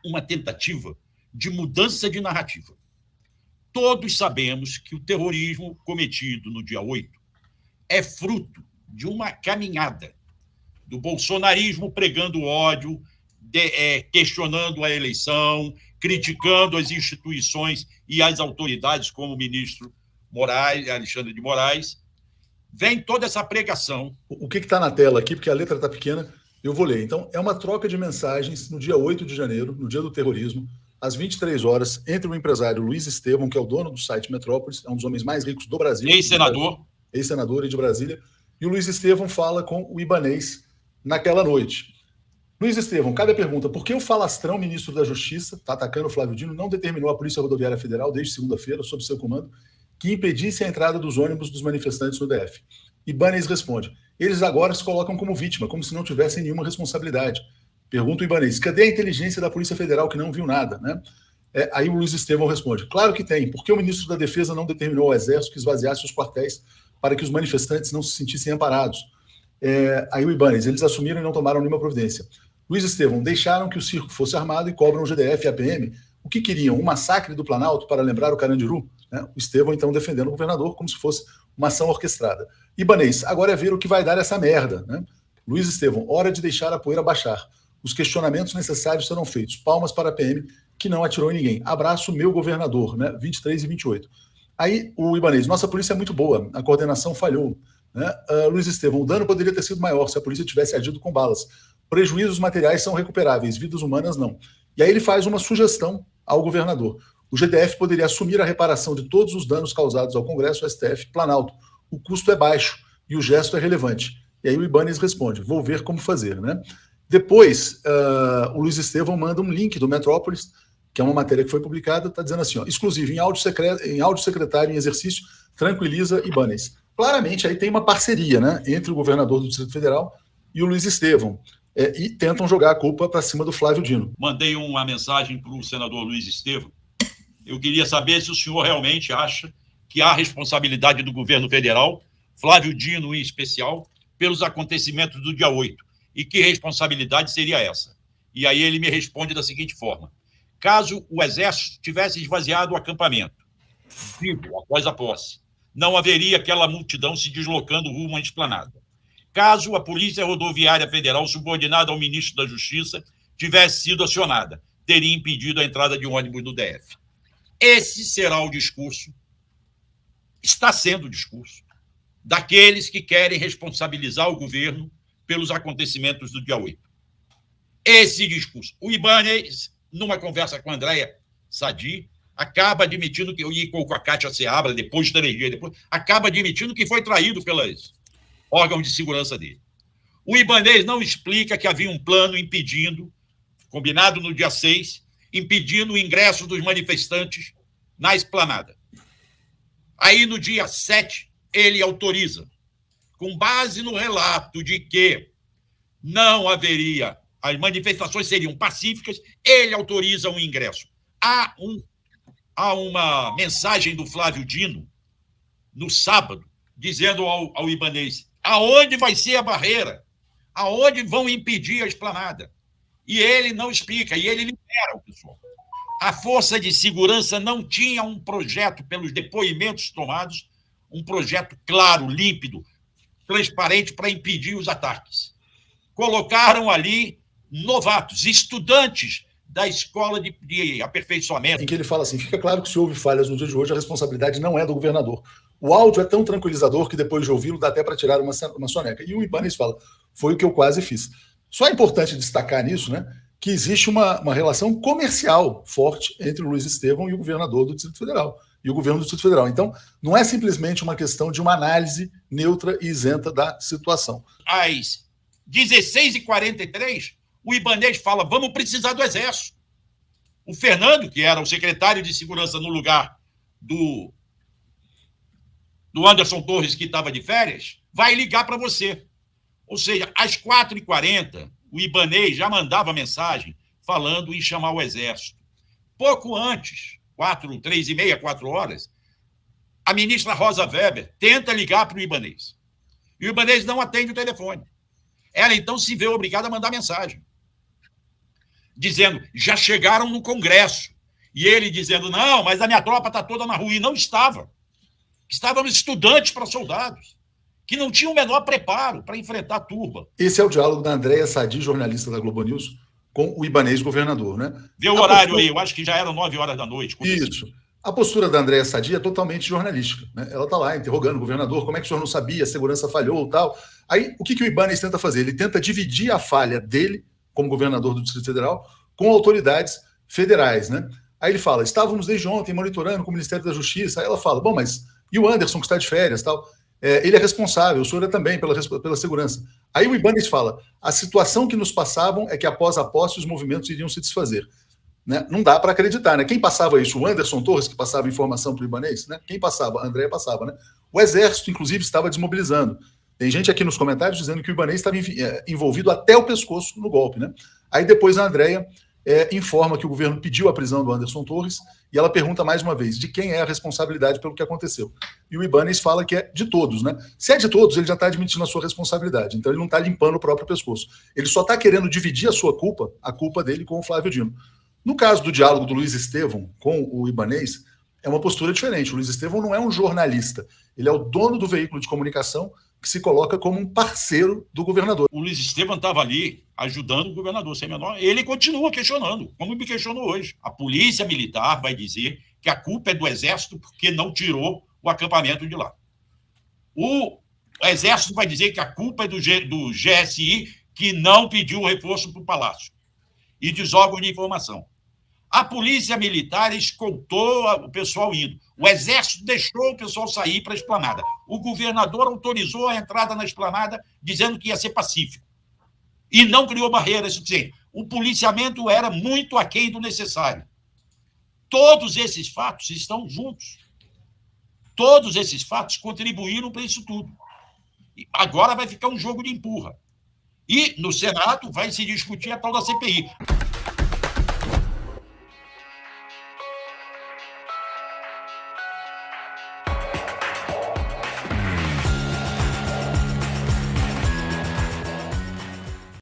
uma tentativa de mudança de narrativa. Todos sabemos que o terrorismo cometido no dia 8 é fruto de uma caminhada do bolsonarismo pregando ódio, questionando a eleição, criticando as instituições e as autoridades, como o ministro Alexandre de Moraes. Vem toda essa pregação. O que está na tela aqui, porque a letra está pequena, eu vou ler. Então, é uma troca de mensagens no dia 8 de janeiro, no dia do terrorismo, às 23 horas, entre o empresário Luiz Estevão, que é o dono do site Metrópolis, é um dos homens mais ricos do Brasil. Ex-senador e de Brasília. E o Luiz Estevão fala com o Ibanez naquela noite. Luiz Estevão, cabe a pergunta, por que o falastrão ministro da Justiça, está atacando o Flávio Dino, não determinou a Polícia Rodoviária Federal, desde segunda-feira, sob seu comando, que impedisse a entrada dos ônibus dos manifestantes no DF? Ibanez responde, eles agora se colocam como vítima, como se não tivessem nenhuma responsabilidade. Pergunta o Ibanez, cadê a inteligência da Polícia Federal que não viu nada? Né? Aí o Luiz Estevão responde, claro que tem, por que o ministro da Defesa não determinou ao Exército que esvaziasse os quartéis para que os manifestantes não se sentissem amparados? Aí o Ibanez, eles assumiram e não tomaram nenhuma providência. Luiz Estevão, deixaram que o circo fosse armado e cobram o GDF e a PM. O que queriam? Um massacre do Planalto para lembrar o Carandiru? Né? O Estevão, então, defendendo o governador como se fosse uma ação orquestrada. Ibanez, agora é ver o que vai dar essa merda. Né? Luiz Estevão, hora de deixar a poeira baixar. Os questionamentos necessários serão feitos. Palmas para a PM, que não atirou em ninguém. Abraço, meu governador, né? 23 e 28. Aí o Ibanez, nossa polícia é muito boa, a coordenação falhou. Né? Luiz Estevão, o dano poderia ter sido maior se a polícia tivesse agido com balas. Prejuízos materiais são recuperáveis, vidas humanas não. E aí ele faz uma sugestão ao governador. O GDF poderia assumir a reparação de todos os danos causados ao Congresso, STF, Planalto. O custo é baixo e o gesto é relevante. E aí o Ibanez responde, vou ver como fazer. Né? Depois, o Luiz Estevão manda um link do Metrópolis, que é uma matéria que foi publicada, está dizendo assim, ó, exclusivo, em áudio secretário em exercício, tranquiliza Ibanez. Claramente aí tem uma parceria, né, entre o governador do Distrito Federal e o Luiz Estevão. E tentam jogar a culpa para cima do Flávio Dino. Mandei uma mensagem para o senador Luiz Estevão. Eu queria saber se o senhor realmente acha que há responsabilidade do governo federal, Flávio Dino em especial, pelos acontecimentos do dia 8. E que responsabilidade seria essa? E aí ele me responde da seguinte forma. Caso o Exército tivesse esvaziado o acampamento, vivo, após a posse, não haveria aquela multidão se deslocando rumo à esplanada. Caso a Polícia Rodoviária Federal, subordinada ao ministro da Justiça, tivesse sido acionada, teria impedido a entrada de ônibus no DF. Esse será o discurso, está sendo o discurso, daqueles que querem responsabilizar o governo pelos acontecimentos do dia 8. Esse discurso. O Ibanez, numa conversa com a Andréa Sadi, acaba admitindo que, e com a Cátia Seabra, depois de 3 dias depois, acaba admitindo que foi traído pelos órgãos de segurança dele. O Ibanez não explica que havia um plano impedindo, combinado no dia 6, impedindo o ingresso dos manifestantes na esplanada. Aí, no dia 7, ele autoriza, com base no relato de que não haveria, as manifestações seriam pacíficas, ele autoriza um ingresso. Há uma mensagem do Flávio Dino, no sábado, dizendo ao Ibanez aonde vai ser a barreira, aonde vão impedir a esplanada. E ele não explica, e ele libera o pessoal. A Força de Segurança não tinha um projeto, pelos depoimentos tomados, um projeto claro, límpido, transparente para impedir os ataques. Colocaram ali novatos, estudantes da escola de aperfeiçoamento. Em que ele fala assim, fica claro que se houve falhas no dia de hoje, a responsabilidade não é do governador. O áudio é tão tranquilizador que depois de ouvi-lo dá até para tirar uma soneca. E o Ibanez fala, foi o que eu quase fiz. Só é importante destacar nisso, né, que existe uma relação comercial forte entre o Luiz Estevão e o governador do Distrito Federal, e o governo do Distrito Federal. Então, não é simplesmente uma questão de uma análise neutra e isenta da situação. Às 16h43, o Ibanez fala, vamos precisar do Exército. O Fernando, que era o secretário de Segurança no lugar do Anderson Torres, que estava de férias, vai ligar para você. Ou seja, às 4h40, o Ibanez já mandava mensagem falando em chamar o Exército. Pouco antes, 3h30, 4 horas, a ministra Rosa Weber tenta ligar para o Ibanez. E o Ibanez não atende o telefone. Ela, então, se vê obrigada a mandar mensagem. dizendo, já chegaram no Congresso. E ele dizendo, não, mas a minha tropa está toda na rua. E não estava. Estavam estudantes para soldados, que não tinham o menor preparo para enfrentar a turba. Esse é o diálogo da Andréa Sadi, jornalista da Globo News, com o Ibanez, governador, né? Vê o horário aí, eu acho que já eram 9 horas da noite. Isso. A postura da Andréa Sadi é totalmente jornalística, né? Ela está lá interrogando o governador, como é que o senhor não sabia, a segurança falhou e tal. Aí, o que o Ibanez tenta fazer? Ele tenta dividir a falha dele, como governador do Distrito Federal, com autoridades federais, né? Aí ele fala, estávamos desde ontem monitorando com o Ministério da Justiça. Aí ela fala, bom, mas e o Anderson que está de férias tal? Ele é responsável, o senhor é também pela segurança. Aí o Ibanez fala, a situação que nos passavam é que após a posse os movimentos iriam se desfazer. Né? Não dá para acreditar, né? Quem passava isso? O Anderson Torres, que passava informação para o Ibanez? Né? Quem passava? A Andréa passava, né? O Exército, inclusive, estava desmobilizando. Tem gente aqui nos comentários dizendo que o Ibanez estava envolvido até o pescoço no golpe, né? Aí depois a Andréa informa que o governo pediu a prisão do Anderson Torres e ela pergunta mais uma vez de quem é a responsabilidade pelo que aconteceu. E o Ibanez fala que é de todos, né? Se é de todos, ele já está admitindo a sua responsabilidade, então ele não está limpando o próprio pescoço. Ele só está querendo dividir a sua culpa, a culpa dele com o Flávio Dino. No caso do diálogo do Luiz Estevão com o Ibanez, é uma postura diferente. O Luiz Estevão não é um jornalista, ele é o dono do veículo de comunicação que se coloca como um parceiro do governador. O Luiz Estevão estava ali ajudando o governador, sem menor. Ele continua questionando, como me questionou hoje. A polícia militar vai dizer que a culpa é do Exército porque não tirou o acampamento de lá. O Exército vai dizer que a culpa é do GSI que não pediu reforço para o Palácio e dos órgãos de informação. A polícia militar escoltou o pessoal indo. O Exército deixou o pessoal sair para a esplanada. O governador autorizou a entrada na esplanada, dizendo que ia ser pacífico. E não criou barreiras suficientes. O policiamento era muito aquém do necessário. Todos esses fatos estão juntos. Todos esses fatos contribuíram para isso tudo. E agora vai ficar um jogo de empurra. E no Senado vai se discutir a tal da CPI.